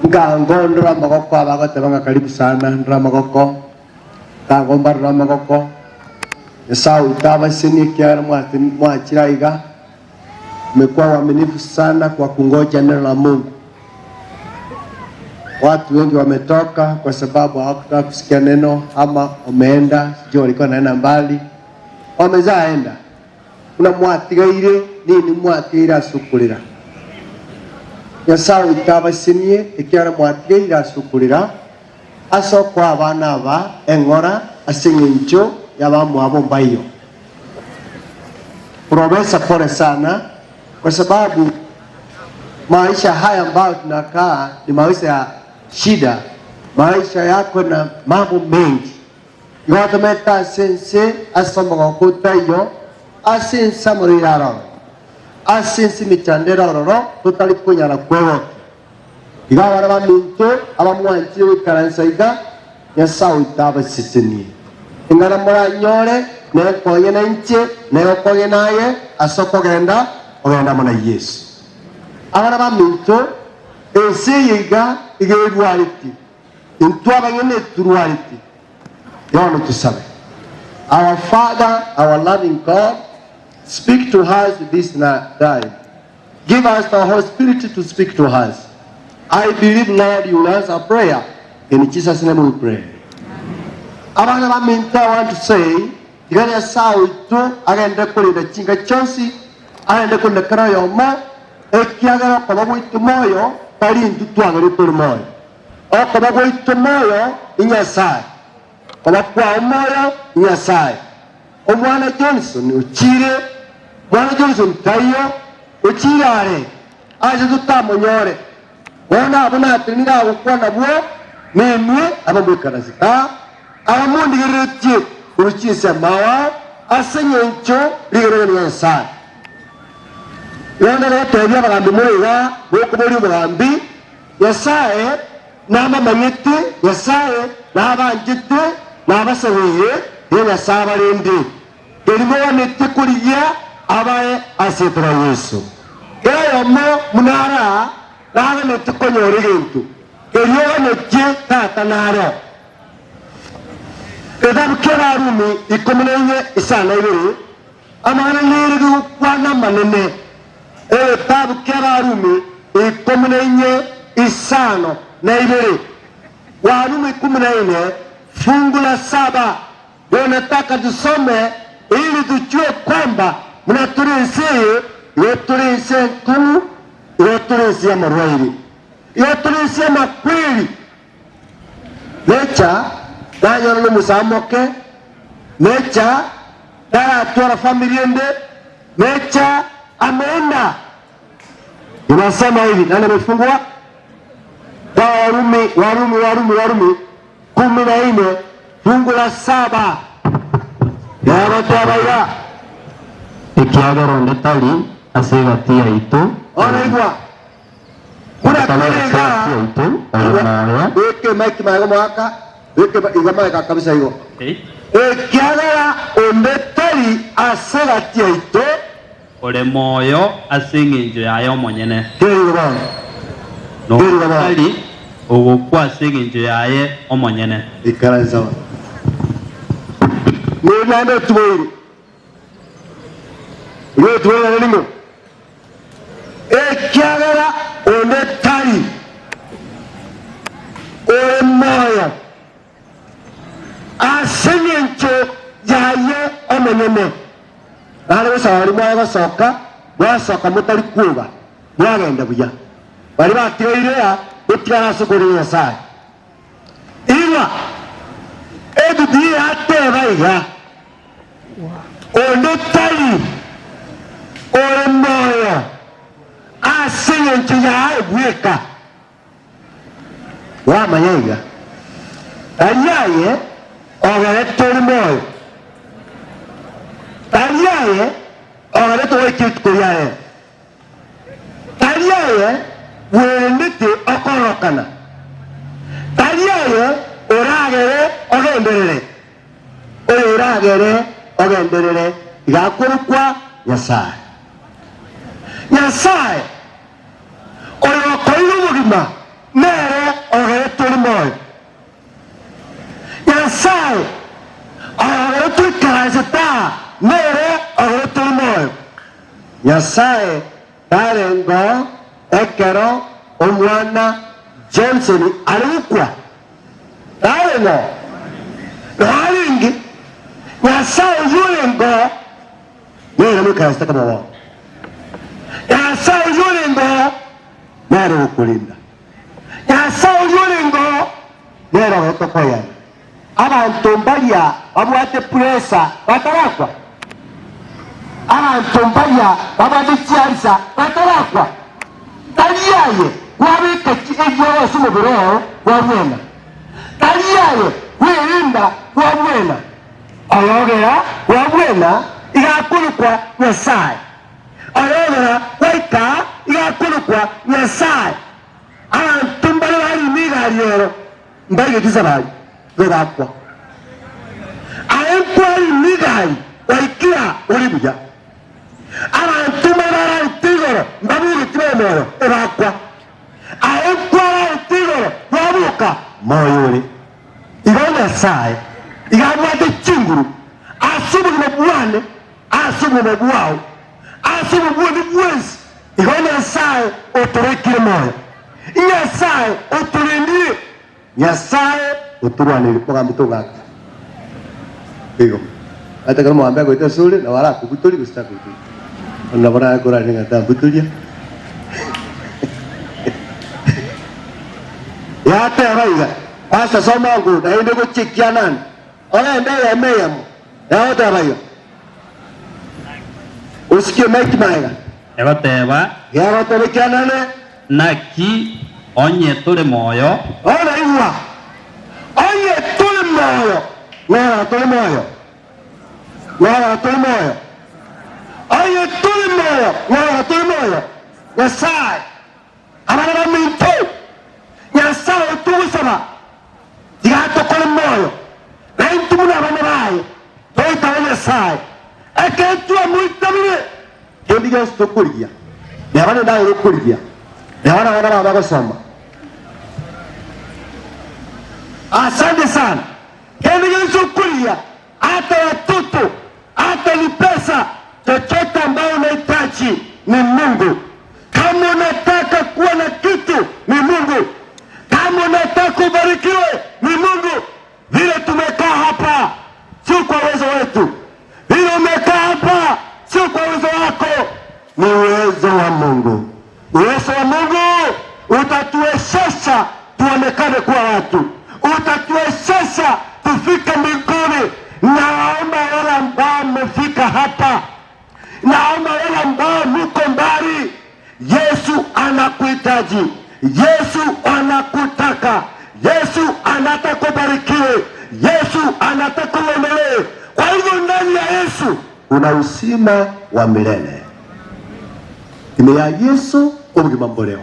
Ngango ndra magoko abagote banga karibu sana ndra magoko. Kagomba ndra magoko. Esau utaba sini kiara mwachiraiga. Mmekuwa waaminifu sana kwa kungoja neno la Mungu. Watu wengi wametoka kwa sababu hawakutaka kusikia neno ama wameenda, sijui walikuwa naenda mbali. Wamezaenda. Kuna mwatigaire nini mwatigaire asukurira. Esau itaba sini ikiara mwatigaire asukurira. Aso kwa abana aba engora asingincho yabamu abo mbayo. Profesa pole sana kwa sababu maisha haya ambayo tunakaa ni maisha ya shida. Maisha yako na mambo mengi. Yote meta sense asomba kuta yo asensa muriraro. Asensi mitandera roro tutali kunyara kwewo. Igabara baminto abamwanti wikaransa iga ya Esau itaba sisini. Ingara muranyore ne koye na nche ne koye naye asokogenda ogenda mona Yesu. Abana baminto esiyiga igeruality into abanyene truality. You want to say, our Father, our loving God, speak to us this time. Give us the Holy Spirit to speak to us. I believe, Lord, you will answer prayer. In Jesus' name we pray. Abana baminto, I want to say, igari ya Esau itu agenda kulinda chinga chonsi, agenda kulinda kana yoma, ekiagara kwa babu itu moyo, kali ntutu agari tuli moyo. O kwa babu itu moyo, inyasai. Kwa kwa moyo, inyasai. O mwana Johnson, uchire, mwana Johnson tayo, uchire are, aje tutamo nyore. Wana abuna atinira ukwana buo, memwe, abambuka nasika, abamundi giretie, uruchise mawa, asenye ncho, ligere nyansai. Yonda leto ebya bagambi muliga, boko muri bagambi, yasaye, nama manyete, yasaye, naba njete, naba sawiye, yenya saba rendi. Erimewa nete kuriya, abaye asetra Yesu. Kaya mo munara, naba nete konyori gentu. Eriyo nete tata naro. Kedabu kera rumi, ikomunenye isana ibiri, amana nirigu kwana manene. Tabu kera rumi, ikomunenye isano na ibiri. Warumi kumunenye, fungu la 7. Nataka tusome ili tujue kwamba mnaturinsie yoturinsie kuu yoturinsie marwairi yoturinsie makweli necha dayo no musamoke necha dara tora familiende necha ameenda inasema hivi nani amefungua Warumi 14 fungu la 7 ya watu ikiagara ndetali asigatia itu onaigwa kuna kirega itu onaaya eke maiki mago mwaka eke igama ka kabisa hiyo ikiagara ndetali asigatia itu ole moyo asinginjo yayo monyene kirwa no ali ogokwa asinginjo yaye omonyene ikaraza Nende tuwiri. Iyo tuwiri nimo. Ekiagara onetari. Omoya. Asenyencho yaye omenene. Nale basawali mwa basoka mutali kuba. Mwagenda buya. Bali batire ya utigara sokori yasai. Iwa Edudi ate baiga. Onetali. Oremoya. Asenyencho yaye weka. Wa mayenga. Aliaye ogaletori moyo. Aliaye ogaletori kitkoyaye. Aliaye wendete okorokana. Aliaye oragere ogenderere. Oragere ogenderere igakurukwa Nyasaye. Nyasaye oyokoire mugima nere ogere tuli moyo Nyasaye ogere tuli karasita nere ogere tuli moyo Nyasaye tarengo ekero omwana Johnson alikwa tarengo naringi Nyasaye yulengo nere mukarasita kama wao Nyasaye yulengo nere ukulinda Nyasaye yulengo nere otokoya abantu mbalya babwate presa batarakwa abantu mbalya babwate chiarisa batarakwa taliyaye wabika ebyose mu biro wabwena taliyaye wirinda wabwena oyogera wabwena igakulukwa Nyasaye oyogera waika igakulukwa Nyasaye abantu mbali bali migalero mbali gizabayi berakwa ayempwali migali waikira olibuja abantu mbali tigoro mbabiri tibemoyo erakwa ayempwali tigoro wabuka moyoli igona Nyasaye igabwate chinguru asubulime bwane asubulime bwawo asubulime bwensi igona Nyasaye otorekire moyo Nyasaye oturindire Nyasaye oturwanire kwa mutugaka ego hata kama mwambia kwa shule na wala kubutuli kusitaka kubutuli unabona gora ni ngata butulia ya tera asa soma ngo na ende kuchikia nani ona ndaya meya mo ya tera usikie meki maiga ebateba ya tera nani naki onye tuli moyo ona iwa onye tuli moyo Nora tuli moyo Nora tuli moyo onye tuli moyo Nora tuli moyo Nyasaye amara mintu Nyasaye tuusama digato tuli moyo na intumuna banabaye toita Nyasaye ekentua muitamire kendiga stokulia yabana ndawo kulia yabana wana bagosoma asante sana kulia hata watoto hata ni pesa chochote ambayo unahitaji ni Mungu. Kama unataka kuwa na kitu ni Mungu. Kama unataka ubarikiwe ni Mungu. Vile tumekaa hapa sio kwa uwezo wetu, vile umekaa hapa sio kwa uwezo wako, ni uwezo wa Mungu. Uwezo wa Mungu utatuwezesha tuonekane kuwa watu, utatuwezesha tufike mbinguni. Naomba wale ambao mmefika hapa, naomba wale ambao mko mbali, Yesu anakuhitaji, Yesu anakutaka, Yesu anataka kubarikiwe, Yesu anataka uendelee. Kwa hivyo ndani ya Yesu una uzima wa milele. Ime ya Yesu ubuzima mboleo.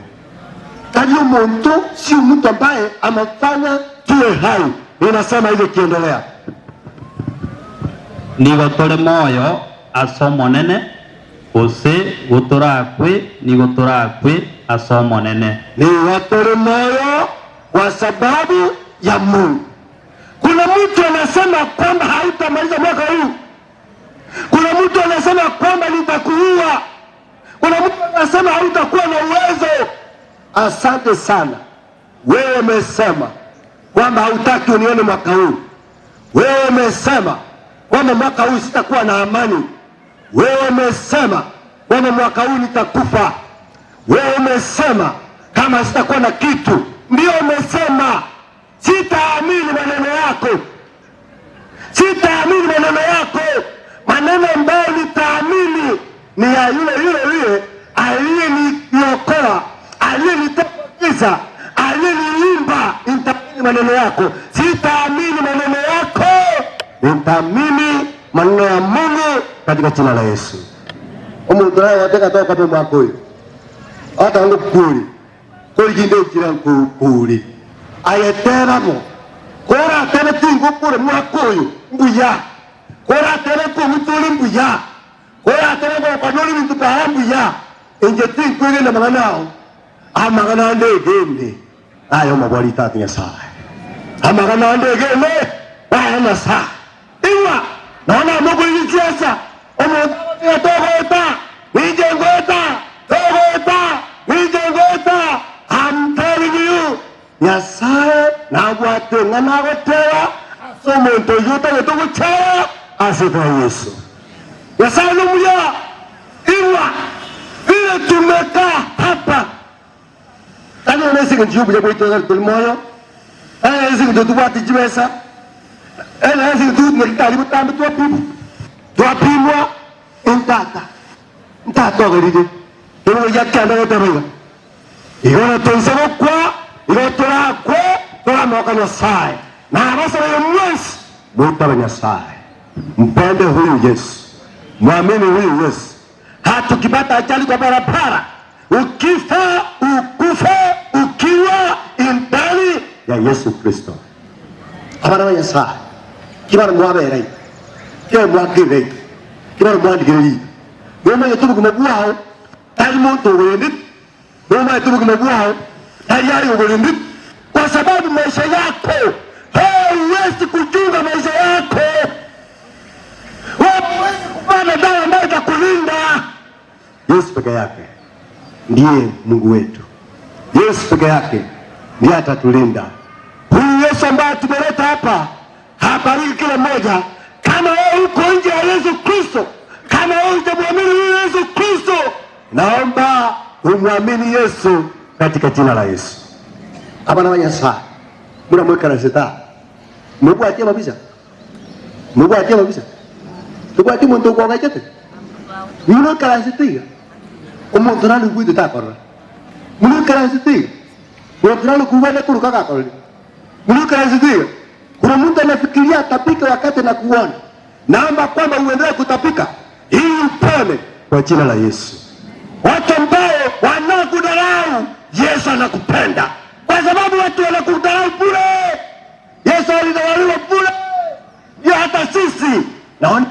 Kali umuntu si mtu ambaye amefanya tuwe hai. Ninasema hivyo kiendelea. Nigo tole moyo asomo nene ose guturakwe nigo turakwe asomo nene. Nigo tole moyo kwa sababu ya Mungu. Kuna mtu anasema kwamba hautamaliza mwaka huu. Kuna mtu anasema kwamba nitakuua. Kuna mtu anasema hautakuwa na uwezo. Asante sana. Wewe umesema kwamba hautaki unione mwaka huu. Wewe umesema kwamba mwaka huu sitakuwa na amani. Wewe umesema kwamba mwaka huu nitakufa. Wewe umesema kama sitakuwa na kitu. Ndio umesema. Sitaamini maneno yako. Sitaamini maneno yako. Maneno ambayo nitaamini ni ya yule aliyeniokoa, aliyenitoa giza, aliyeniumba. Nitaamini maneno yako. Sitaamini maneno yako. Nitaamini maneno ya Mungu katika jina la Yesu. Umuntu naye wataka toka kwa mwako huyu. Hata ngukuri. Kuri jinde kira ngukuri. Ayeteramo. Kora tebe tingukure mwako huyu. Mbuya. Kora tebe kumutuli mbuya. Kora tebe kwa noli mtuka mbuya. Inje tingkuige na maganao. Amagana ndegende. ayo mabwali tatu Nyasaye amagana ndegene aya Nyasaye iwa naona Mungu ni siasa omuntu togoeta wijengota togoeta wijengota. I'm telling you Nyasaye nagwate nganagotewa omuntu yuta gotogochera asika Yesu. Nyasaye numuya iwa vile tumekaa hapa kama unaweza kujibu jambo hilo kwa moyo hizi ndio tupate jibesa hizi ndio tunakaribu tambo tuapimwa ntata goride ndio yakanda gotabega igona tonsemo kwa igotora kwa tola moka Nyasaye na basa ya mwezi mutaba Nyasaye mpende huyu Yesu muamini huyu Yesu. Hata ukipata ajali kwa barabara ukifa ukufa ukiwa ndani ya Yesu Kristo abana Nyasaye kibara mwabere kibara mwakire kibara mwandigiri mama yetu kumabwao tali monto wendi mama yetu kumabwao tayari ugolendi kwa sababu maisha yako huwezi kuchunga maisha yako. Huwezi kupata dawa ambayo itakulinda. Yesu peke yake ndiye Mungu wetu. Yesu peke yake ndiye atatulinda. Huyu Yesu ambaye tumeleta hapa habariki kila mmoja. Kama wewe uko nje ya Yesu Kristo, kama wewe hujamwamini huyu Yesu Kristo, naomba umwamini Yesu katika jina la Yesu. Abana ba Nyasaye mura mweka na seta mugwa atia mabisa tugwa ati muntu kwa gajete muno kala setiga omuntu nani kuitu takora muno kala setiga omuntu nani kuwele kuruka kakora muno kala setiga kuna mtu anafikiria tapika wakati na kuona. Naomba kwamba uendelee kutapika ili upone kwa jina la Yesu. Watu ambao wanakudharau Yesu anakupenda. Kwa sababu watu wanakudharau bure. Yesu alidharauliwa bure. Ya hata sisi. Naona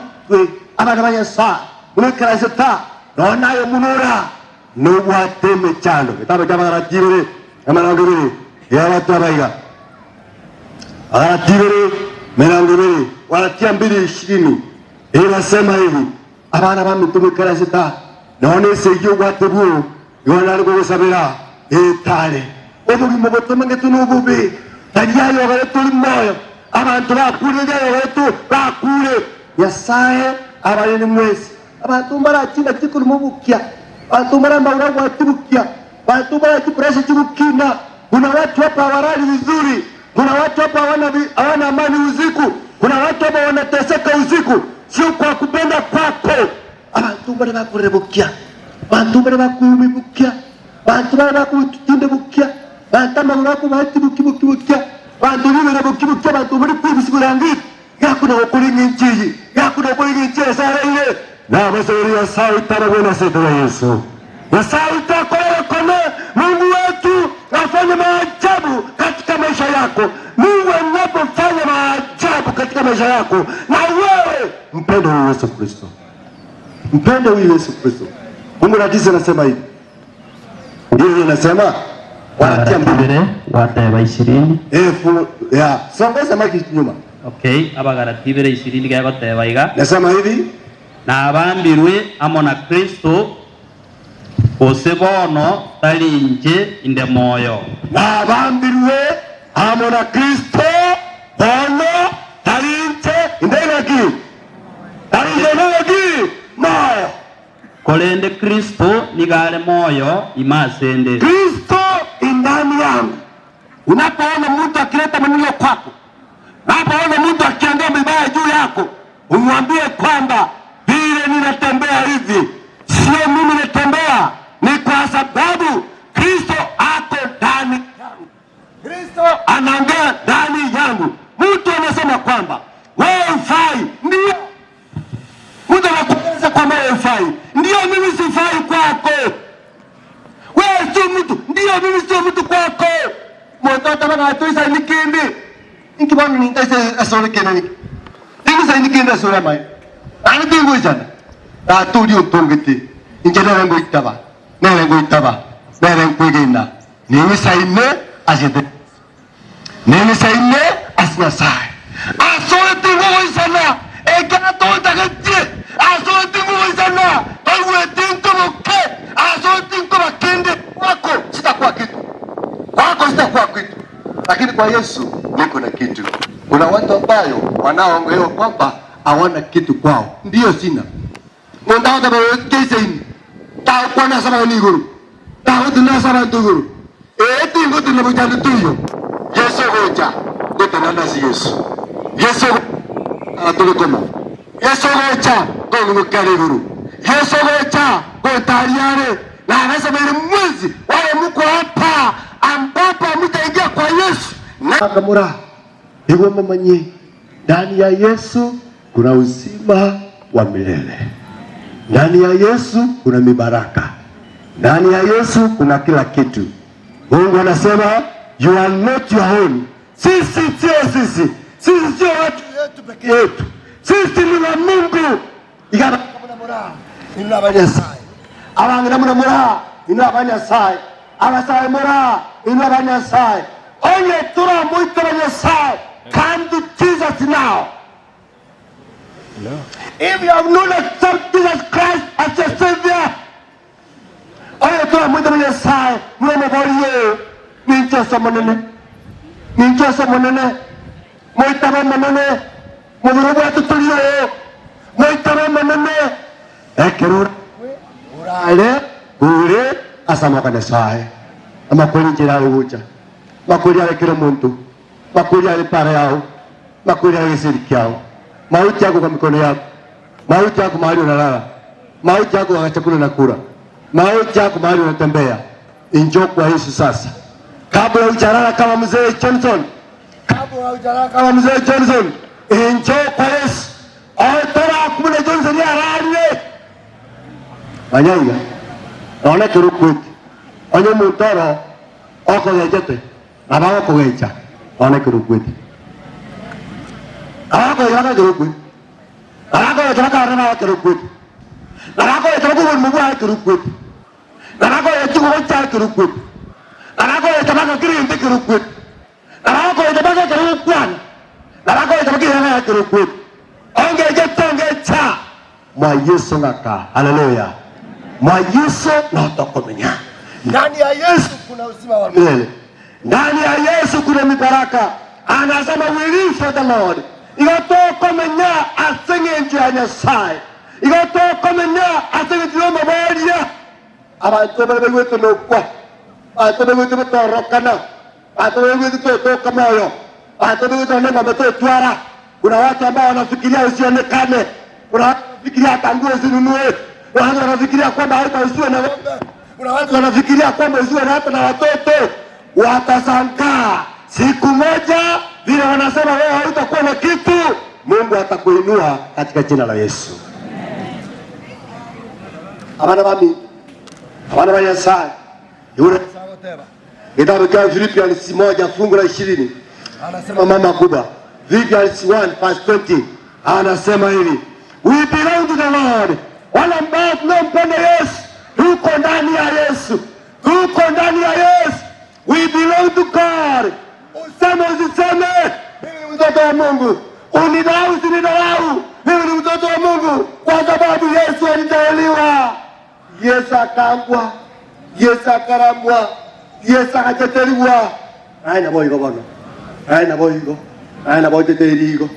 abana ba Nyasaye munekera seta naona yo munura no wateme chando. Kitabu cha Maratibere amarangire ya watu abaiga. Maratibere merangire wanatia 2:20 inasema hivi abana ba mitumekera seta naona seyo watebu yona rugosabira etale obugi mugotomenge tunububi tagiyayo gare tuli moyo abantu bakure gayo bakure Nyasaye abalini mwezi abantu marakinga kikuru mubukia abantu maramba watibukia abantu barakipresa kibukina. Kuna watu hapa warali vizuri, kuna watu hapa hawana amani usiku, kuna watu hapa wanateseka usiku, sio kwa kupenda kwako. Abantu bari bakurebukia, abantu bari bakumibukia, abantu bari bakutinde bukia, abantu bari bantu biberebukia, abantu bari kwibisigurangira yakuna okulinga injiji yakuna okulinga injiji sara ile na masori ya sauti na bwana setu Yesu na sauti kwa Mungu wetu afanye maajabu katika maisha yako. Mungu anapofanya maajabu katika maisha yako, na wewe mpende huyu Yesu Kristo, mpende huyu Yesu Kristo. Mungu radisi anasema hivi, ndio anasema wanatia mbele wateba 20 ya songeza maki nyuma. Okay, Abagaratibere 20 gaya goteba iga nasema hivi na abambirwe amona Kristo osebono talinje inde moyo na abambirwe amona Kristo bono talinje inde naki moyo kolende Kristo nigale moyo imasende Kristo indani yangu. Unapoona mtu akileta maneno kwako, unapoona mtu akiongea vibaya juu yako, umwambie kwamba vile ninatembea hivi sio mimi natembea, ni kwa sababu Kristo ako ndani yangu. Kristo anaongea ndani yangu. Mtu anasema kwamba wewe ufai, ndio mtu anakueleza kwamba wewe ufai, ndio mimi sifai kwako. Wewe sio mtu, ndio mimi sio mtu kwako. Mtoto bana atoisa nikindi nikibana nitaisa asore kenani nikisa nikindi asore mai ani tingo jana ta tuli utongeti injana ngo itaba nere ngo kwegenda ni wisaine asiyete nene saine asna sai asore tingo isana ega to tagaje asore tingo isana tawe tingo ke asore tingo bakende wako sitakuwa kitu wako sitakuwa kitu, lakini kwa Yesu niko na kitu. Kuna watu ambao wanaoongewa kwamba hawana kitu kwao, ndio sina mondao tabawekeise ini tao kwa nasaba ni guru tao tunasaba nduguru tingo tunabujana tuyo Yesu gocha gotananda si Yesu atolo como Yesu gocha gongo kare guru Yesu gocha gotariare na anasema ile mwezi wale mko hapa ambapo mtaingia kwa Yesu na kamura hivyo mamanye ndani ya Yesu kuna uzima wa milele. Ndani ya Yesu kuna mibaraka. Ndani ya Yesu kuna kila kitu. Mungu anasema you are not your own. Sisi sio watu wetu peke yetu. Sisi ni wa Mungu. Igaba kama mura ina banya sai. Abanga mura mura ina banya sai. Abasai mura ina banya sai. Onye tura muito banya sai. Come to Jesus now. No. If you have not accepted Jesus Christ as your Savior, oye tura muito banya sai. Mwe boriye ninja samanene. Ninja samanene. Moitaba manene. Muruba tutuliyo. Moitaba manene. Ekerura. Urale. Ure asama kana sai. Amakoli njira uja. Makoli ale kila muntu. Makoli ale para yao. Makoli ale siriki yao. Mauti yako kwa mikono yako. Mauti yako mahali unalala. Mauti yako wakati chakula na kula. Mauti yako mahali unatembea. Njoo kwa Yesu sasa. Kabla hujalala kama mzee Johnson. Kabla hujalala kama mzee Johnson. Njoo kwa Yesu. Toa kumule Johnson ya rani. Anyanga. Naona kirukwiti. Onye mutoro oko gejete. Abago kogecha. Naona kirukwiti. Abago yaga kirukwiti. Abago yaga arana kirukwiti. Abago yaga mubuha kirukwiti. Abago yaga kirukwiti. Abago yaga kirinde kirukwiti. Abago yaga kirukwana. Abago yaga kirukwiti. Onge jetongecha. Mwa Yesu ngaka. Haleluya. Mwa Yesu na utakomenya. Ndani ya Yesu kuna uzima wa milele. Ndani ya Yesu kuna mibaraka. Anasema we live for the Lord. Igotokomenya asenge njia Nyasaye. Igotokomenya asenge njia mabaria. Abantu bebe wetu nokwa. Abantu bebe wetu torokana. Abantu bebe wetu totoka moyo. Abantu bebe wetu nenda mtotwara. Kuna watu ambao wanafikiria usionekane. Kuna watu wanafikiria tangu usinunue. Watu wanafikiria kwamba hautausiwe na ng'ombe. Kuna watu wanafikiria kwamba usiwe na hata na watoto. Watasangaa siku moja vile wanasema wewe hautakuwa na kitu, Mungu atakuinua katika jina la Yesu. Abana bami abana banyasaye yule kitabu cha Filipians 1 fungu la 20 anasema mama kubwa. Filipians 1:20 anasema hivi, we belong to the Lord. Wala ambao tunampenda Yesu tuko ndani ya Yesu. Tuko ndani ya Yesu. We belong to God. Useme usiseme mimi ni mtoto wa Mungu. Unidharau usinidharau mimi ni mtoto wa Mungu, kwa sababu Yesu aliteuliwa. Yesu akangwa. Yesu akaramwa. Yesu akateteliwa. Aina boigo bono. Aina boigo. Aina boiteteligo.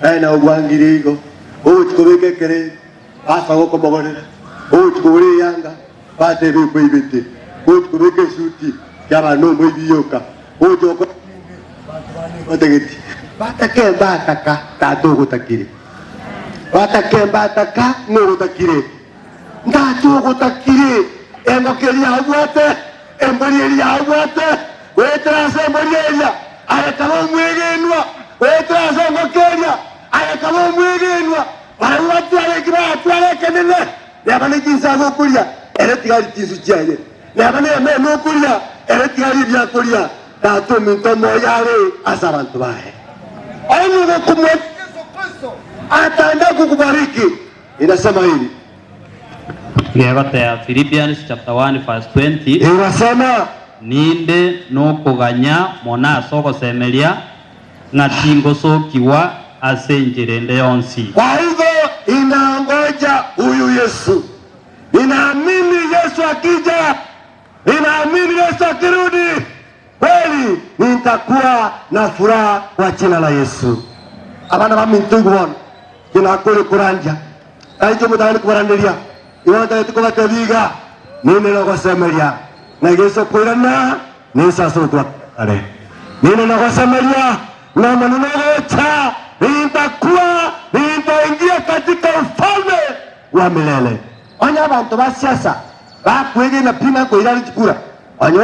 Aina ubwangirigo. Uchikobeke kere. Asa goko bogorera. Uchikobere yanga. Bate biko ibete. Uchikobeke shuti. Yaba no mwibiyoka. Ujoko Otageti. Batake bataka tatugo takire. Batake bataka no takire. Tatugo takire. Engokeria agwate. Emboria agwate. Wetrasa emboria. Ayakalo mwegenwa. Wetrasa ngokeria. Ayakalo mwegenwa. Watu wale kenene. Yabane kinsa gokuria. Eretigari kinsu chaye. Yabane no kuria. Eretigari bya kuria. Tatu mintomo yale asabantu bae. Mungu kumweka Yesu Kristo ataenda kukubariki. Inasema hivi. Philippians chapter 1 verse 20. Inasema ninde nokuganya mona sogosemeria ng'atingo sokiwa ase njira ende yonsi. Kwa hivyo inangoja huyu Yesu. Inaamini Yesu akija, inaamini Yesu akirudi, kweli nitakuwa na furaha kwa jina la Yesu. Abana ba mintungu won kina kule kuranja kaicho mutani kurandiria iwanta tukola kabiga nini nagosemeria na Yesu kwirana ni sasa kwa ale nini nagosemeria na maneno yote nitaingia katika ufalme wa milele. Onya abantu ba siasa bakwege na pina ko irali chikura anyo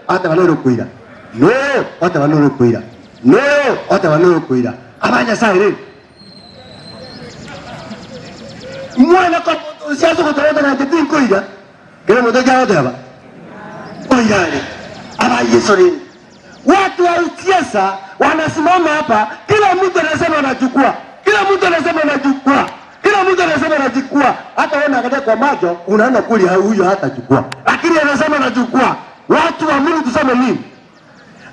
ata banoro kuira no ata banoro kuira no ata banoro kuira abanya saire mwana kwa siasa ko tawata na titin kuira kile mmoja jao taba oyale abayesori watu wa siasa wanasimama hapa, kila mtu anasema anachukua, kila mtu anasema anachukua, kila mtu anasema anachukua. Hata wewe unaangalia kwa macho unaona kuli huyu hata chukua, lakini anasema anachukua. Watu wa Mungu tuseme nini?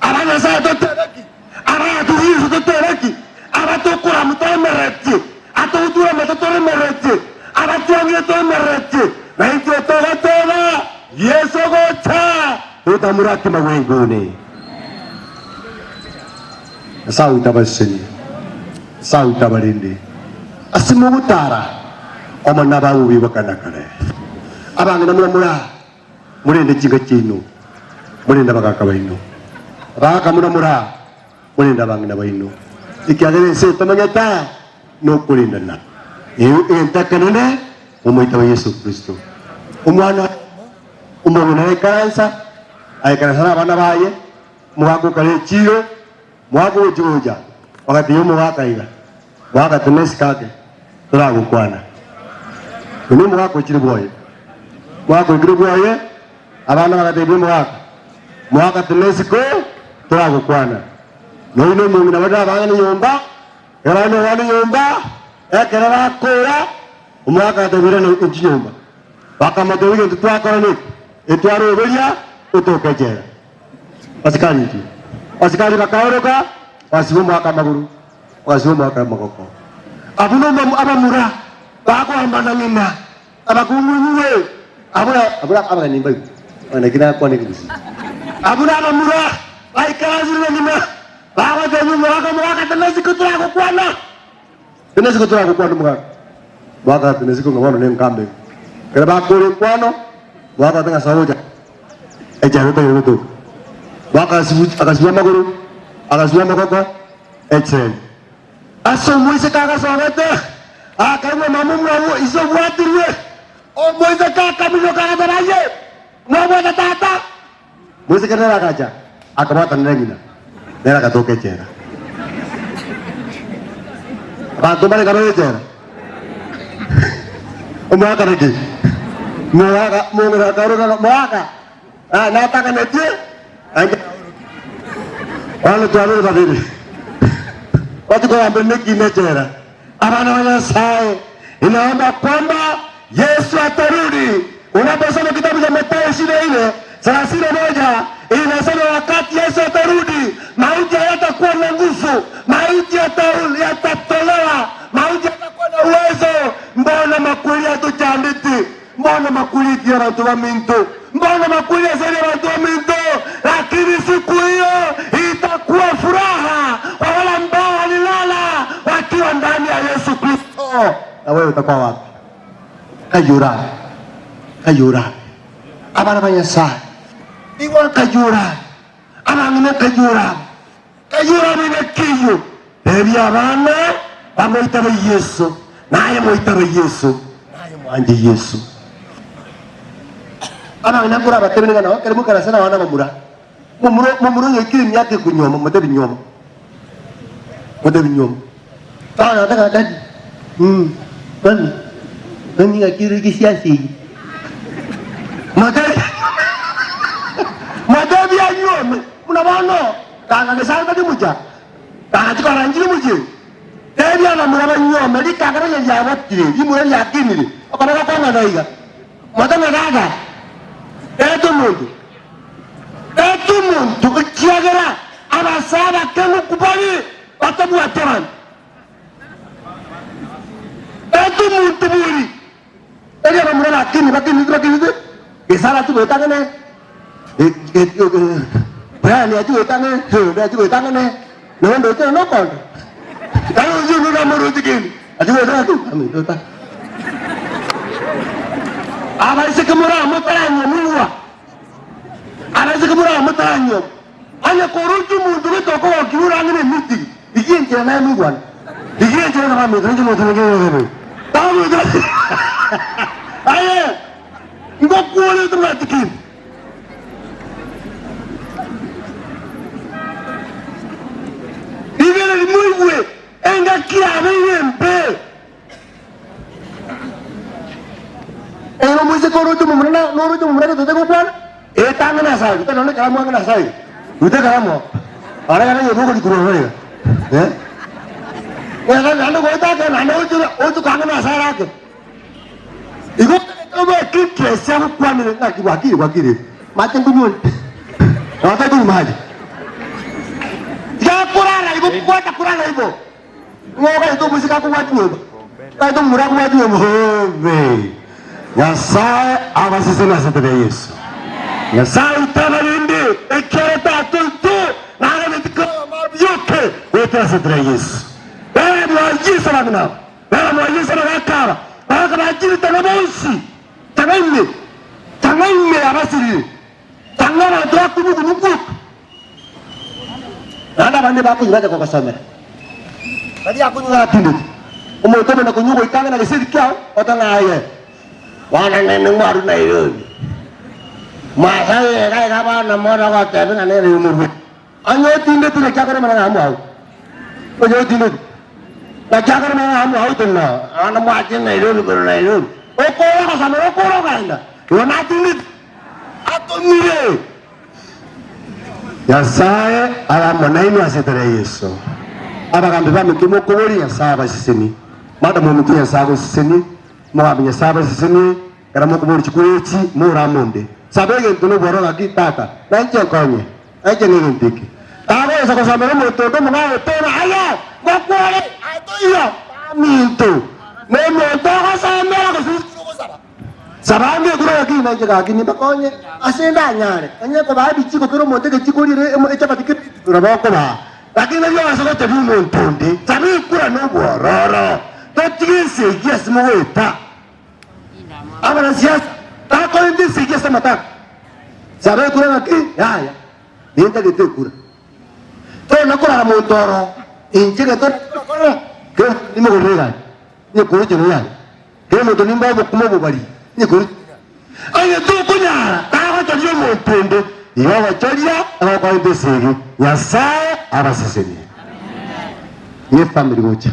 Abana saa totereki, abana tuhizo totereki, abatokura mtomereti, atautura mtotomereti, abatuangie tomereti, na hiyo togetera Yesu gocha tutamuraki mawenguni. Sauta basini, sauta balindi. Asimugutara, omana baubi bakanakare. Abangina muramura, murinde jiga chino, murinda bagaka baino. Baka muramura, murinda bangina baino. Ikiagere se tomanyata, no kurinda na. Entakanene, umuita Yesu Kristo. Umwana, umwana ekansa, ekansa bana baye, muhago kale chiro. Mwako juja wakati yomo wakaiga wakati nesikake turagukwana ni mwako chiri boye mwako giri boye abana wakati yomo wakati nesiko turagukwana no ino mungu na bada bana nyomba yarano wani nyomba ekera bakora umwaka tabira no nyomba wakamata wige tutwakone etwaro belia utokejera asikali asikali bakaoroka wasibumu akamaguru wasibumu akamagoko abuno abamura bako ambana mina abakunguwe abura nimba anakina kwa nikisi abura abamura baikazi nima bako tenu mwaka tenesi kutura kukwana mwaka tenesi kungwana ne mkambe kera bako le kwano mwaka tenga sawoja ejaruto yoto akasibuwa maguru, akasibuwa magoko, echen. Aso mwise kaka sawete, akaimwe mamu iso mwatiriwe, o mwise kaka mino kaka taraye, mwamwe tata. Mwise kena kaja, akamata nengina, nera katoke chera. Bantu bale karo chera. Mwaka reki, mwaka karo mwaka, nataka netie. Wale tuwaru badiri watu kwa mbeleki nechera abana wana sae inaomba kwamba Yesu atarudi. Unaposoma kitabu cha Mathayo 24:31 inasema wakati Yesu atarudi mauti hayatakuwa na nguvu, mauti yatatolewa, mauti yatakuwa na uwezo. Mbona makuli atuchanditi, mbona makuli ya watu wa minto, mbona makuli ya watu wa minto, lakini siku hiyo itakuwa furaha kwa wale ambao walilala wakiwa ndani ya Yesu Kristo. Na wewe utakuwa wapi? Kayura abana banyasa iwa kayura abangine kayura binekiyo ebi abana bamoita Yesu naye moita Yesu naye mwanje Yesu abangine ngura batebenga nawe karimu karasana wana mamura mumuro yekiri myake kunyoma mode binyoma tana taka dadi bani ngakiri kisiasi Madabi ya nyome mnabano kanga ngesanga dimuja kanga chikaranjiri muje tebi ana muraba nyome likanga ya batire imure yakinire akana kwanga naiga madana gaga eto mundu etu muntu ukiagera abasaba kemu kubali batabu ateran etu muntu buri ele bamura bakini isara tu betangane Brian ya tu betangane ya tu betangane ndo tena no kondo ayo juu na muru tikini ati betangane tu ami dota abaise kemura mutaranyo munwa abaise kemura mutaranyo anya koruju muntu bitoko wakiura ngine miti ikinje na migwan ikinje na mami tanje mo tanje tamu aye ngokuole tumatikini ibere limuwe enga kiabe yembe eno muise koruju mumuna noruju mumuna to tego kwana etangana sai utanone kala mwangana sai utakamo ara kana yogo dikuro nore ya nando goita ka nando oju kangana sai rake igo kama kitu sabu kwani na kiwakili matengu nyoni wata tu maji ya kurara igo kwata kurara igo ngoga itu musika kuwati nyoba kaito mura kuwati nyoba hobe ya sai abasisena sete Yesu ya sai tabalinde ekereta tuntu nana metiko mabyoke weta sete Yesu mwaji sana na mwaji sana nakara kana jiri tanabosi tangaime abasiri tangara dwa kubugu nuku nanda bande baku ngaje kwa kasamera badi akunywa tindu umotomo na kunyugo itanga na gesedi kyao otanga aye wana nene maru na iyo masaye kai kaba na mora kwa tebe na nene umuru anyo tindu tine kyakare mana amu au anyo tindu na kyakare mana amu au tena ana mwaje na iyo na iyo okoro kasamera okoro kaenda yona tindu atomire yasaye aramonaini asetere Yesu abagambe bamitumo kobori yasaba siseni mada mu mutu yasaba siseni mo abinya saba siseni era mo kobori chikureti mo ramonde sabege ntuno boroga kitata nanje konye anje ngintiki abo yasa kosamera mo todo mo ngawe tena aya ngokwale atoyo minto nemo toka samera kosuko sabange kura kina nje kini bakonye asenda nyare anya ko babi chiko kero moteke chikolire echapati kirabako ba lakini yo asoko tebu montonde tabi kura no bororo to tigise yes mo weta abana siasa ta ko ndi siasa mata sabe kura ngaki yaya nenda gete kura to na kura montoro inje gato kura ke ni mo gorega ni ko je no ya ke mo to nimba bo kumo bo bari ni ko aye to kunyara ta ko to yo montonde iwa wachoria aba kwa ndesegi yasaye abaseseni ni family moja